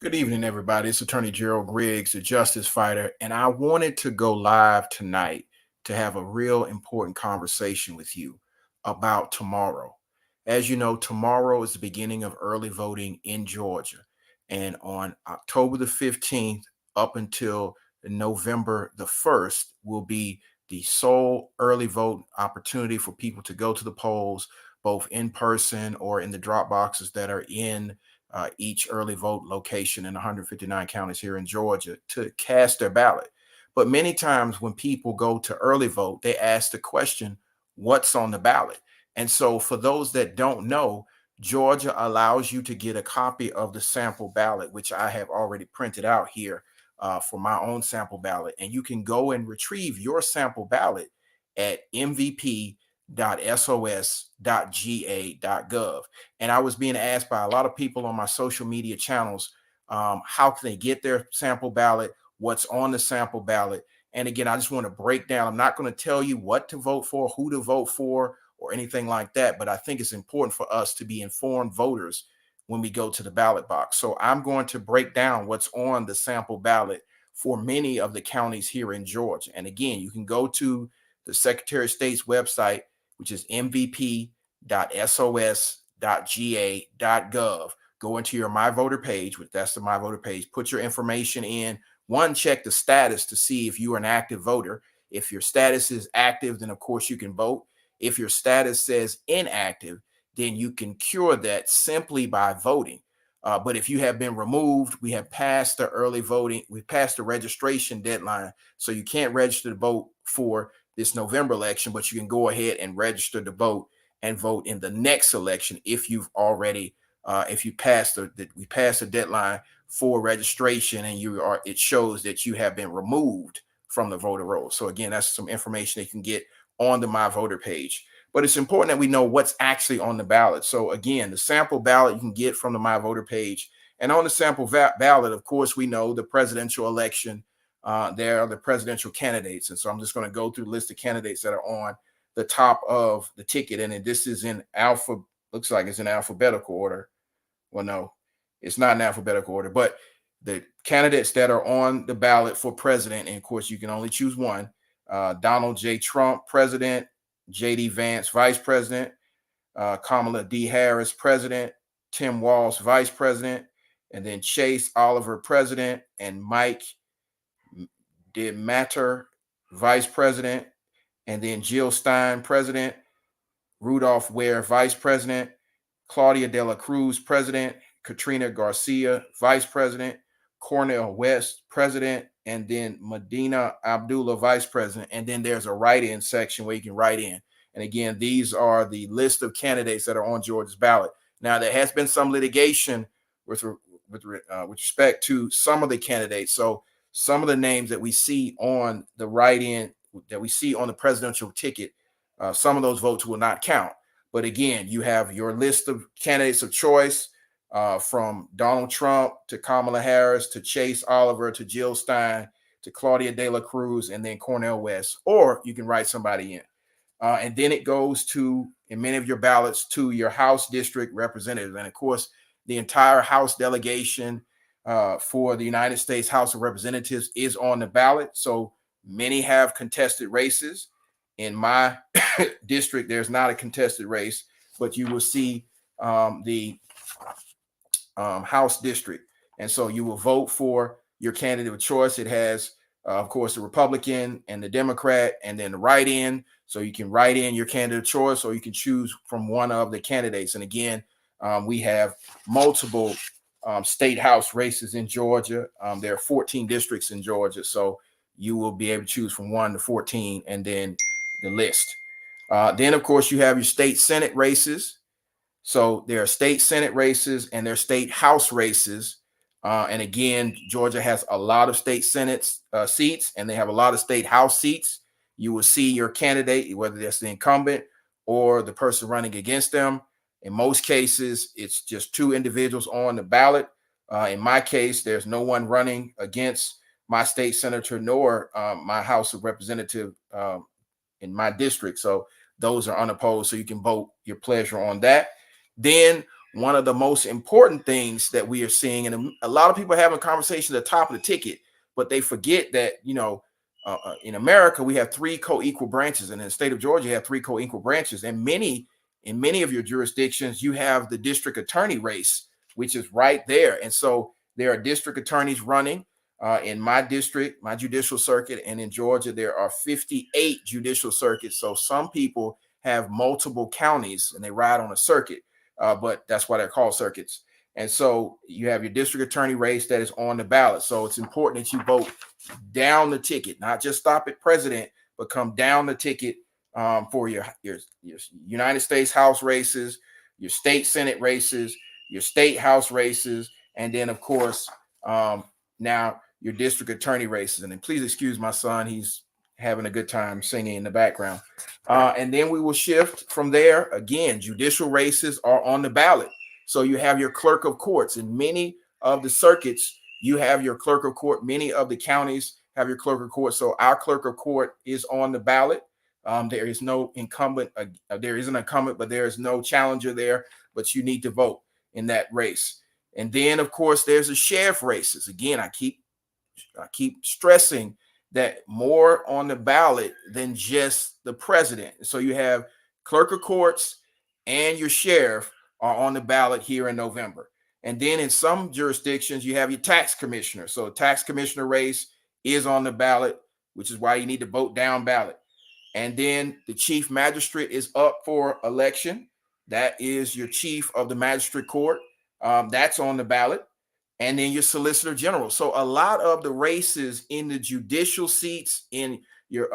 Good evening, everybody. It's Attorney Gerald Griggs, the Justicefighter, and I wanted to go live tonight to have a real important conversation with you about tomorrow. As you know, tomorrow is the beginning of early voting in Georgia, and on October the 15th up until November the 1st will be the sole early vote opportunity for people to go to the polls, both in person or in the drop boxes that are in each early vote location in 159 counties here in Georgia to cast their ballot. But many times when people go to early vote, they ask the question, what's on the ballot? And so for those that don't know, Georgia allows you to get a copy of the sample ballot, which I have already printed out here for my own sample ballot. And you can go and retrieve your sample ballot at mvp.sos.ga.gov. And I was being asked by a lot of people on my social media channels, how can they get their sample ballot? What's on the sample ballot? And again, I just want to break down. I'm not going to tell you what to vote for, who to vote for, or anything like that. But I think it's important for us to be informed voters when we go to the ballot box. So I'm going to break down what's on the sample ballot for many of the counties here in Georgia. And again, you can go to the Secretary of State's website, which is mvp.sos.ga.gov. Go into your My Voter page, which that's the My Voter page. Put your information in. One, check the status to see if you are an active voter. If your status is active, then of course you can vote. If your status says inactive, then you can cure that simply by voting. But if you have been removed, we have passed the early voting, we passed the registration deadline. So you can't register to vote for this November election, but you can go ahead and register to vote and vote in the next election if you've already, if you passed we passed the deadline for registration and it shows that you have been removed from the voter roll. So again, that's some information that you can get on the My Voter page. But it's important that we know what's actually on the ballot. So again, the sample ballot you can get from the My Voter page. And on the sample ballot, of course, we know the presidential election, there are the presidential candidates. And so I'm just going to go through the list of candidates that are on the top of the ticket. And this is in looks like it's in alphabetical order. Well, no, it's not in alphabetical order, but the candidates that are on the ballot for president, and of course, you can only choose one, Donald J. Trump, president, J.D. Vance, vice president, Kamala D. Harris, president, Tim Walz, vice president, and then Chase Oliver, president, and Mike DeMatter, vice president, and then Jill Stein, president, Rudolph Ware, vice president, Claudia De La Cruz, president, Katrina Garcia, vice president, Cornel West, president, and then Medina Abdullah, vice president. And then there's a write-in section where you can write in. And again, these are the list of candidates that are on Georgia's ballot. Now, there has been some litigation with respect to some of the candidates. So some of the names that we see on the write-in, that we see on the presidential ticket, some of those votes will not count. But again, you have your list of candidates of choice, from Donald Trump to Kamala Harris to Chase Oliver to Jill Stein to Claudia De La Cruz and then Cornel West, or you can write somebody in. And then it goes to, in many of your ballots, to your House district representative. And of course, the entire House delegation for the United States House of Representatives is on the ballot. So many have contested races. In my district, there's not a contested race, but you will see the House district. And so you will vote for your candidate of choice. It has, of course, the Republican and the Democrat, and then the write-in. So you can write in your candidate of choice, or you can choose from one of the candidates. And again, we have multiple state house races in Georgia. There are 14 districts in Georgia. So you will be able to choose from 1 to 14 and then the list. Then, of course, you have your state Senate races. So there are state Senate races and there are state House races. And again, Georgia has a lot of state Senate seats, and they have a lot of state House seats. You will see your candidate, whether that's the incumbent or the person running against them. In most cases, it's just 2 individuals on the ballot. In my case, there's no one running against my state senator nor my House of Representative in my district. So those are unopposed. So you can vote your pleasure on that. Then one of the most important things that we are seeing, and a lot of people having conversations at the top of the ticket, but they forget that, in America, we have three co-equal branches, and in the state of Georgia, you have three co-equal branches. And in many of your jurisdictions, you have the district attorney race, which is right there. And so there are district attorneys running in my district, my judicial circuit, and in Georgia, there are 58 judicial circuits. So some people have multiple counties and they ride on a circuit, but that's why they're called circuits. And so you have your district attorney race that is on the ballot. So it's important that you vote down the ticket, not just stop at president, but come down the ticket for your United States House races, your state Senate races, your state House races, and then, of course, now your district attorney races. And then please excuse my son. He's having a good time singing in the background. And then we will shift from there. Again, judicial races are on the ballot. So you have your clerk of courts. In many of the circuits, you have your clerk of court. Many of the counties have your clerk of court. So our clerk of court is on the ballot. There is no incumbent. There is an incumbent, but there is no challenger there. But you need to vote in that race. And then, of course, there's the sheriff races. Again, I keep stressing that more on the ballot than just the president. So you have clerk of courts and your sheriff are on the ballot here in November. And then in some jurisdictions, you have your tax commissioner. So tax commissioner race is on the ballot, which is why you need to vote down ballot. And then the chief magistrate is up for election. That is your chief of the magistrate court. That's on the ballot. And then your solicitor general. So a lot of the races in the judicial seats, in your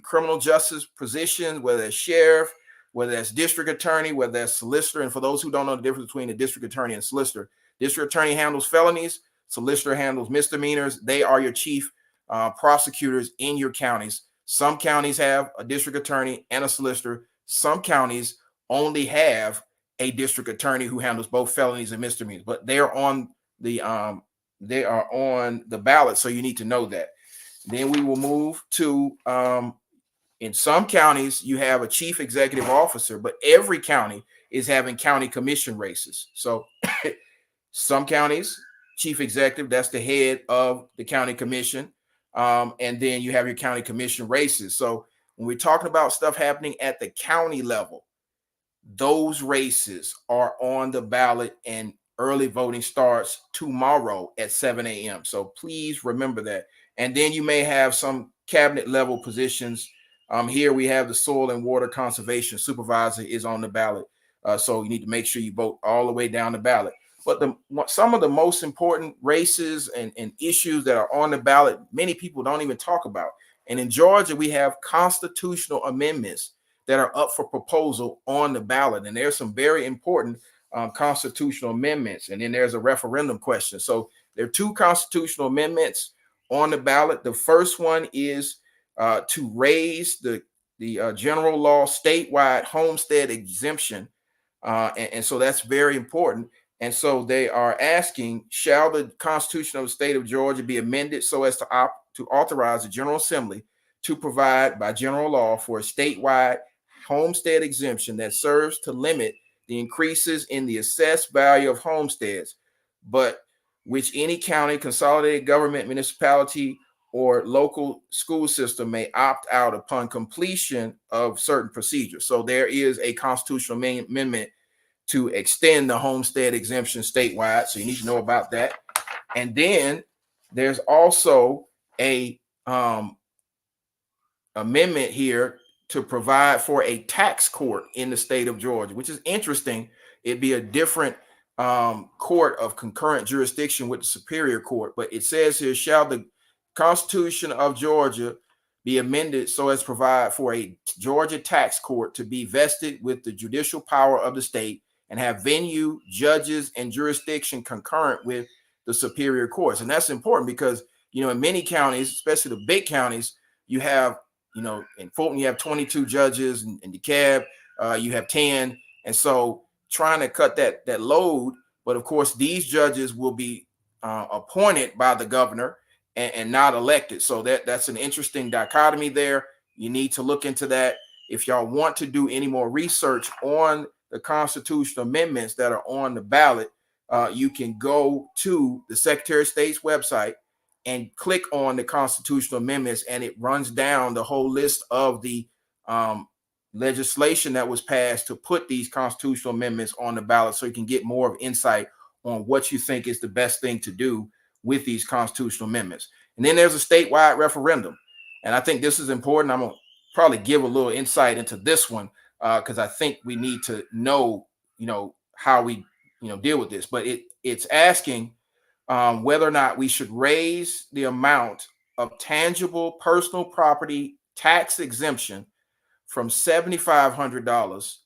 criminal justice position, whether it's sheriff, whether that's district attorney, whether that's solicitor. And for those who don't know the difference between a district attorney and solicitor, district attorney handles felonies, solicitor handles misdemeanors. They are your chief prosecutors in your counties. Some counties have a district attorney and a solicitor. Some counties only have a district attorney who handles both felonies and misdemeanors, but they are on the ballot. So you need to know that. Then we will move to in some counties, you have a chief executive officer, but every county is having county commission races. So some counties, chief executive, that's the head of the county commission. And then you have your county commission races. So when we're talking about stuff happening at the county level, those races are on the ballot, and early voting starts tomorrow at 7 a.m. So please remember that. And then you may have some cabinet level positions. Here we have the soil and water conservation supervisor is on the ballot. So you need to make sure you vote all the way down the ballot. But some of the most important races and issues that are on the ballot, many people don't even talk about. And in Georgia, we have constitutional amendments that are up for proposal on the ballot. And there's some very important constitutional amendments. And then there's a referendum question. So there are two constitutional amendments on the ballot. The first one is to raise the general law statewide homestead exemption. And so that's very important. And so they are asking, shall the Constitution of the state of Georgia be amended so as to authorize the General Assembly to provide by general law for a statewide homestead exemption that serves to limit the increases in the assessed value of homesteads, but which any county, consolidated government, municipality, or local school system may opt out upon completion of certain procedures. So there is a constitutional amendment to extend the homestead exemption statewide. So you need to know about that. And then there's also a amendment here to provide for a tax court in the state of Georgia, which is interesting. It'd be a different court of concurrent jurisdiction with the Superior Court. But it says here, shall the Constitution of Georgia be amended so as to provide for a Georgia tax court to be vested with the judicial power of the state and have venue, judges, and jurisdiction concurrent with the Superior Courts. And that's important because, in many counties, especially the big counties, you have, in Fulton, you have 22 judges, and in DeKalb, you have 10. And so trying to cut that load, but of course, these judges will be appointed by the governor and not elected. So that's an interesting dichotomy there. You need to look into that. If y'all want to do any more research on the constitutional amendments that are on the ballot, you can go to the Secretary of State's website and click on the constitutional amendments, and it runs down the whole list of the legislation that was passed to put these constitutional amendments on the ballot, so you can get more of insight on what you think is the best thing to do with these constitutional amendments. And then there's a statewide referendum. And I think this is important. I'm going to probably give a little insight into this one because I think we need to know, how we, deal with this. But it's asking whether or not we should raise the amount of tangible personal property tax exemption from $7,500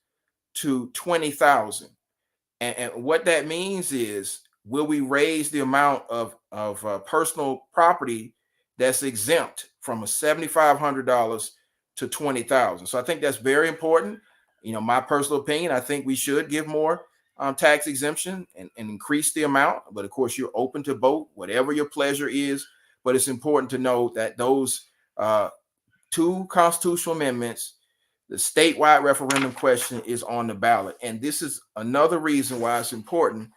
to $20,000. And what that means is, will we raise the amount of personal property that's exempt from $7,500 to $20,000? So I think that's very important. My personal opinion, I think we should give more tax exemption and increase the amount. But of course, you're open to vote, whatever your pleasure is. But it's important to know that those two constitutional amendments, the statewide referendum question, is on the ballot. And this is another reason why it's important.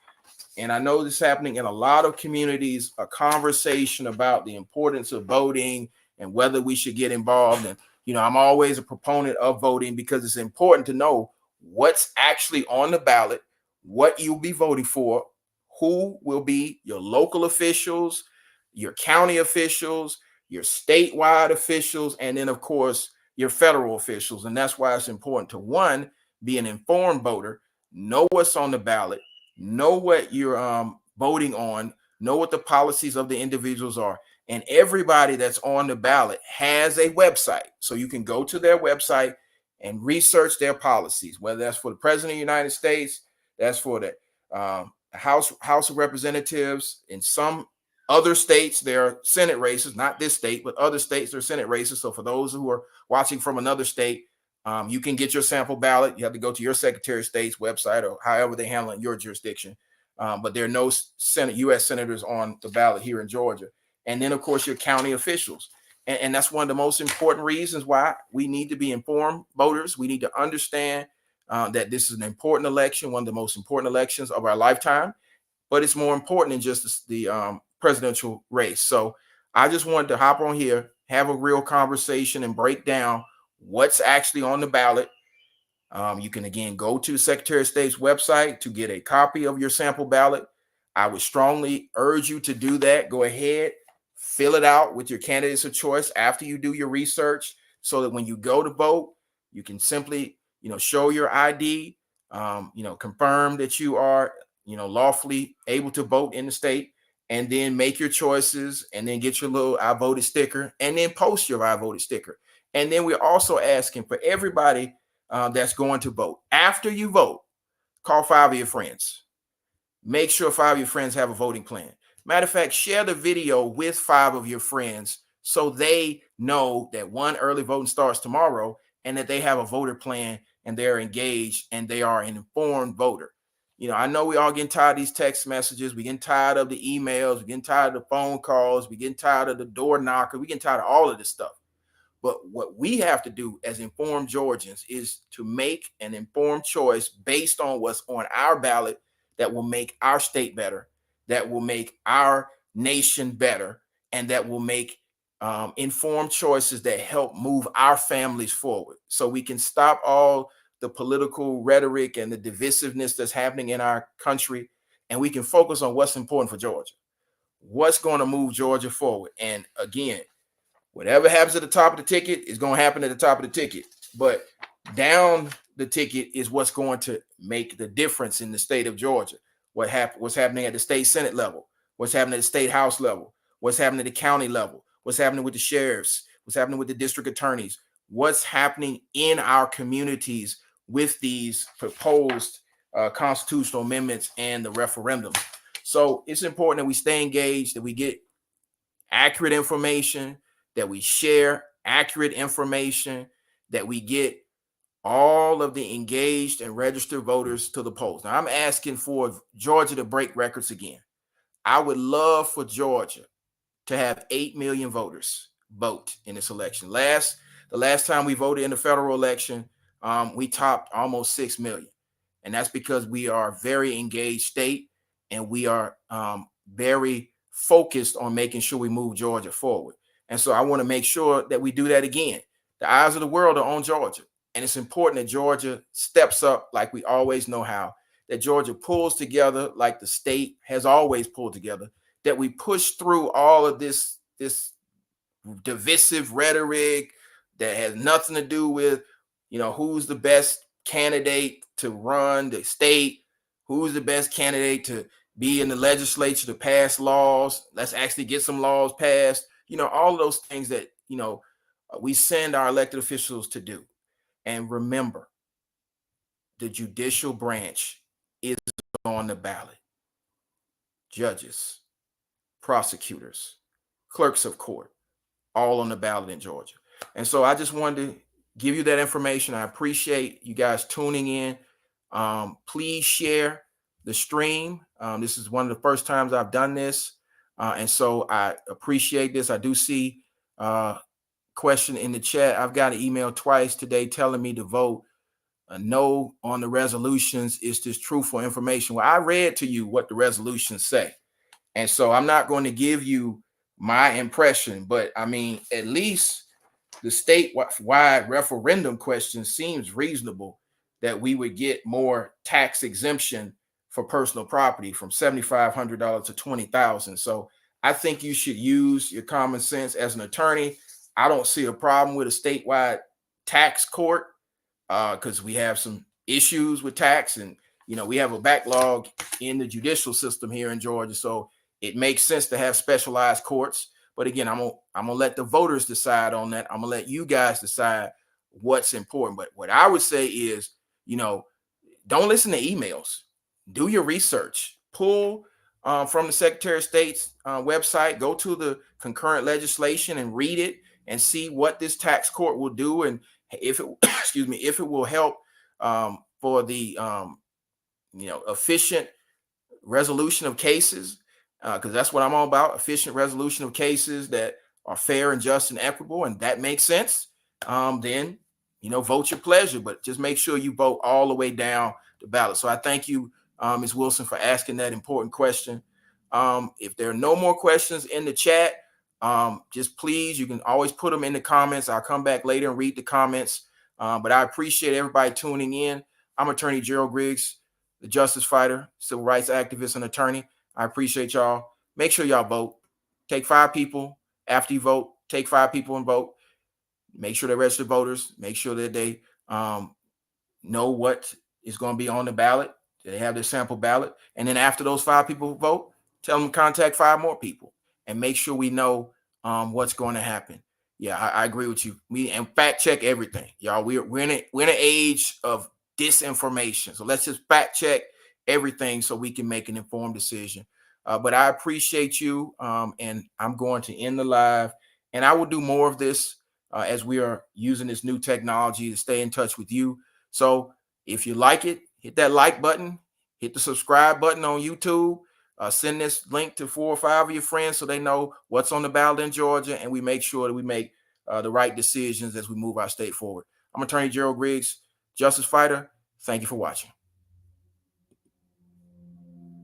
And I know this is happening in a lot of communities, a conversation about the importance of voting and whether we should get involved. And, I'm always a proponent of voting because it's important to know what's actually on the ballot, what you'll be voting for, who will be your local officials, your county officials, your statewide officials, and then, of course, your federal officials. And that's why it's important to, one, be an informed voter, know what's on the ballot, know what you're voting on, know what the policies of the individuals are. And everybody that's on the ballot has a website. So you can go to their website and research their policies, whether that's for the President of the United States, that's for the House of Representatives. In some other states, there are Senate races, not this state, but other states, there are Senate races. So for those who are watching from another state, you can get your sample ballot. You have to go to your Secretary of State's website or however they handle it in your jurisdiction. But there are no U.S. senators on the ballot here in Georgia. And then, of course, your county officials. And that's one of the most important reasons why we need to be informed voters. We need to understand that this is an important election, one of the most important elections of our lifetime. But it's more important than just the presidential race. So I just wanted to hop on here, have a real conversation, and break down what's actually on the ballot. You can, again, go to the Secretary of State's website to get a copy of your sample ballot. I would strongly urge you to do that. Go ahead, fill it out with your candidates of choice after you do your research, so that when you go to vote, you can simply, show your ID, confirm that you are, lawfully able to vote in the state, and then make your choices, and then get your little I voted sticker, and then post your I voted sticker. And then we're also asking for everybody that's going to vote. After you vote, call 5 of your friends. Make sure 5 of your friends have a voting plan. Matter of fact, share the video with 5 of your friends so they know that, one, early voting starts tomorrow, and that they have a voter plan and they're engaged and they are an informed voter. I know we all getting tired of these text messages. We getting tired of the emails. We getting tired of the phone calls. We getting tired of the door knocker. We getting tired of all of this stuff. But what we have to do as informed Georgians is to make an informed choice based on what's on our ballot that will make our state better, that will make our nation better, and that will make informed choices that help move our families forward, so we can stop all the political rhetoric and the divisiveness that's happening in our country, and we can focus on what's important for Georgia, what's going to move Georgia forward. And again, whatever happens at the top of the ticket is going to happen at the top of the ticket. But down the ticket is what's going to make the difference in the state of Georgia. What's happening at the state Senate level, what's happening at the state House level, what's happening at the county level, what's happening with the sheriffs, what's happening with the district attorneys, what's happening in our communities with these proposed constitutional amendments and the referendum. So it's important that we stay engaged, that we get accurate information, that we share accurate information, that we get all of the engaged and registered voters to the polls. Now, I'm asking for Georgia to break records again. I would love for Georgia to have 8 million voters vote in this election. The last time we voted in the federal election, we topped almost 6 million. And that's because we are a very engaged state, and we are very focused on making sure we move Georgia forward. And so I want to make sure that we do that again. The eyes of the world are on Georgia. And it's important that Georgia steps up like we always know how, that Georgia pulls together like the state has always pulled together, that we push through all of this divisive rhetoric that has nothing to do with, who's the best candidate to run the state, who's the best candidate to be in the legislature to pass laws. Let's actually get some laws passed. All of those things that, we send our elected officials to do. And remember, the judicial branch is on the ballot. Judges, prosecutors, clerks of court, all on the ballot in Georgia. And so I just wanted to give you that information. I appreciate you guys tuning in. Please share the stream. This is one of the first times I've done this. And so I appreciate this. I do see question in the chat. I've got an email twice today telling me to vote no on the resolutions. Is this truthful information? Well, I read to you what the resolutions say. And so I'm not going to give you my impression, but I mean, at least the statewide referendum question seems reasonable, that we would get more tax exemption for personal property from $7,500 to $20,000. So I think you should use your common sense as an attorney. I don't see a problem with a statewide tax court because we have some issues with tax, and we have a backlog in the judicial system here in Georgia. So it makes sense to have specialized courts. But again, I'm gonna let the voters decide on that. I'm gonna let you guys decide what's important. But what I would say is, don't listen to emails. Do your research. Pull from the Secretary of State's website. Go to the concurrent legislation and read it and see what this tax court will do, and if it if it will help for the efficient resolution of cases, because that's what I'm all about: efficient resolution of cases that are fair and just and equitable, and that makes sense. Then vote your pleasure, but just make sure you vote all the way down the ballot. So I thank you, Ms. Wilson, for asking that important question. If there are no more questions in the chat, just please, you can always put them in the comments. I'll come back later and read the comments. But I appreciate everybody tuning in. I'm Attorney Gerald Griggs, the Justice Fighter, civil rights activist and attorney. I appreciate y'all. Make sure y'all vote. Take 5 people after you vote. Take 5 people and vote. Make sure they're registered voters. Make sure that they know what is going to be on the ballot. They have their sample ballot. And then after those 5 people vote, tell them to contact 5 more people and make sure we know what's going to happen. Yeah, I agree with you. And fact check everything, y'all. We're in an age of disinformation, so let's just fact check everything so we can make an informed decision. But I appreciate you, and I'm going to end the live. And I will do more of this as we are using this new technology to stay in touch with you. So if you like it, hit that like button, hit the subscribe button on YouTube. Send this link to 4 or 5 of your friends so they know what's on the ballot in Georgia, and we make sure that we make the right decisions as we move our state forward. I'm Attorney Gerald Griggs, Justice Fighter. Thank you for watching.